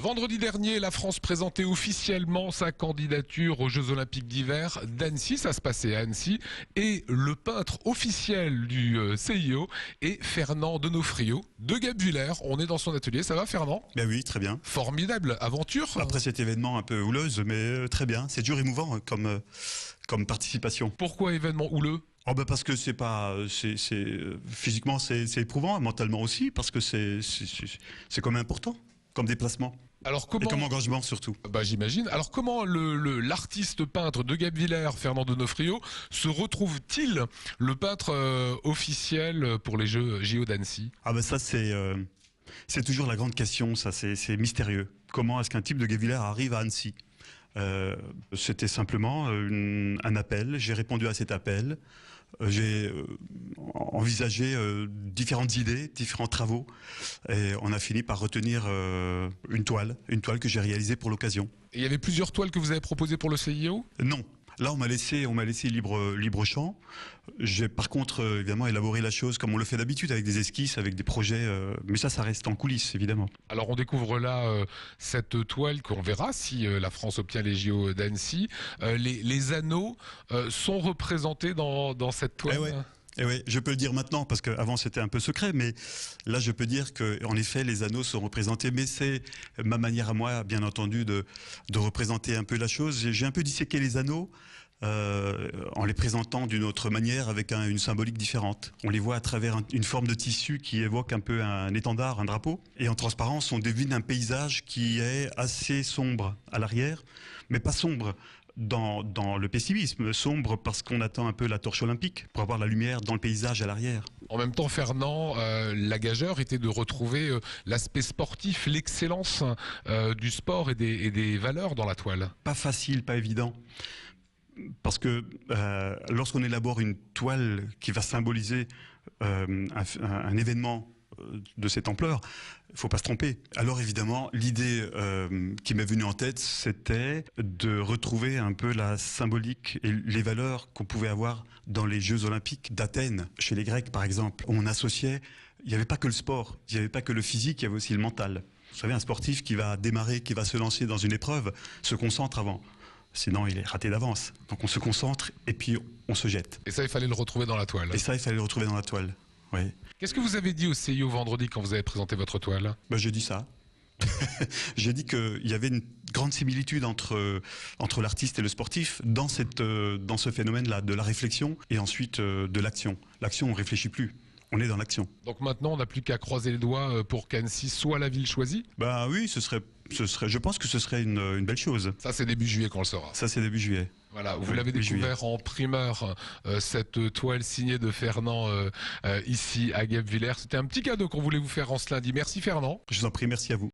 Vendredi dernier, la France présentait officiellement sa candidature aux Jeux Olympiques d'hiver d'Annecy. Ça se passait à Annecy. Et le peintre officiel du CIO est Fernand Donofrio de Guebwiller. On est dans son atelier. Ça va, Fernand? Ben oui, très bien. Formidable aventure. Après cet événement un peu houleuse, mais très bien. C'est dur émouvant comme participation. Pourquoi événement houleux? Oh ben parce que physiquement c'est éprouvant, mentalement aussi, parce que c'est quand même important comme déplacement. Alors Et comme engagement surtout. Bah, j'imagine. Alors comment l'artiste peintre de Guebwiller, Fernand Donofrio, se retrouve-t-il le peintre officiel pour les Jeux JO d'Annecy? Ah ben ça c'est toujours la grande question, ça c'est mystérieux. Comment est-ce qu'un type de Guebwiller arrive à Annecy? C'était simplement un appel, j'ai répondu à cet appel. J'ai envisagé différentes idées, différents travaux, et on a fini par retenir une toile que j'ai réalisée pour l'occasion. Et il y avait plusieurs toiles que vous avez proposées pour le CIO? Non. Là, on m'a laissé libre champ. J'ai par contre évidemment élaboré la chose comme on le fait d'habitude, avec des esquisses, avec des projets, mais ça reste en coulisses évidemment. Alors on découvre là cette toile qu'on verra si la France obtient les JO d'Annecy. Les anneaux sont représentés dans cette toile. Eh ouais. Et oui, je peux le dire maintenant parce qu'avant c'était un peu secret, mais là je peux dire que en effet les anneaux sont représentés, mais c'est ma manière à moi, bien entendu, de représenter un peu la chose. J'ai un peu disséqué les anneaux en les présentant d'une autre manière, avec une symbolique différente. On les voit à travers une forme de tissu qui évoque un peu un étendard, un drapeau, et en transparence on devine un paysage qui est assez sombre à l'arrière, mais pas sombre dans le pessimisme, sombre parce qu'on attend un peu la torche olympique pour avoir la lumière dans le paysage à l'arrière. En même temps, Fernand, la gageure était de retrouver l'aspect sportif, l'excellence du sport et des valeurs dans la toile. Pas facile, pas évident. Parce que lorsqu'on élabore une toile qui va symboliser un événement de cette ampleur, il ne faut pas se tromper. Alors évidemment, l'idée qui m'est venue en tête, c'était de retrouver un peu la symbolique et les valeurs qu'on pouvait avoir dans les Jeux Olympiques d'Athènes. Chez les Grecs, par exemple, on associait, il n'y avait pas que le sport, il n'y avait pas que le physique, il y avait aussi le mental. Vous savez, un sportif qui va démarrer, qui va se lancer dans une épreuve, se concentre avant. Sinon, il est raté d'avance. Donc on se concentre et puis on se jette. Et ça, il fallait le retrouver dans la toile. Et ça, il fallait le retrouver dans la toile, oui. Qu'est-ce que vous avez dit au CIO vendredi quand vous avez présenté votre toile? Ben, j'ai dit ça. J'ai dit qu'il y avait une grande similitude entre l'artiste et le sportif dans ce phénomène-là, de la réflexion et ensuite de l'action. L'action, on ne réfléchit plus. On est dans l'action. Donc maintenant, on n'a plus qu'à croiser les doigts pour qu'Annecy soit la ville choisie? Bah oui, je pense que ce serait une belle chose. Ça, c'est début juillet qu'on le saura. Ça, c'est début juillet. Voilà, vous l'avez découvert en primeur, cette toile signée de Fernand ici à Guebwiller. C'était un petit cadeau qu'on voulait vous faire en ce lundi. Merci Fernand. Je vous en prie, merci à vous.